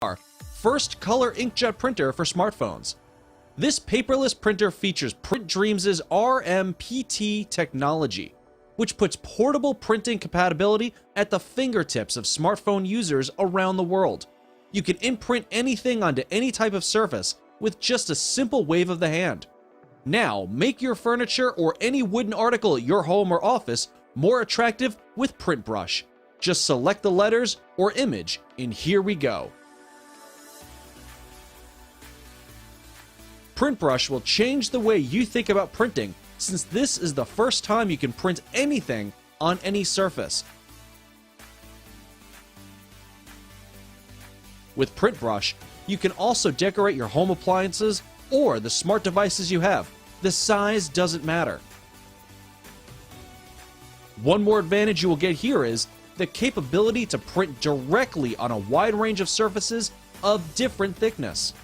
our first color inkjet printer for smartphones. This paperless printer features Print Dreams' RMPT technology, which puts portable printing compatibility at the fingertips of smartphone users around the world. You can imprint anything onto any type of surface with just a simple wave of the hand. Now, make your furniture or any wooden article at your home or office more attractive with Print Brush. Just select the letters or image, and here we go. Print Brush will change the way you think about printing, since this is the first time you can print anything on any surface. With Print Brush, you can also decorate your home appliances or the smart devices you have. The size doesn't matter. One more advantage you will get here is the capability to print directly on a wide range of surfaces of different thickness.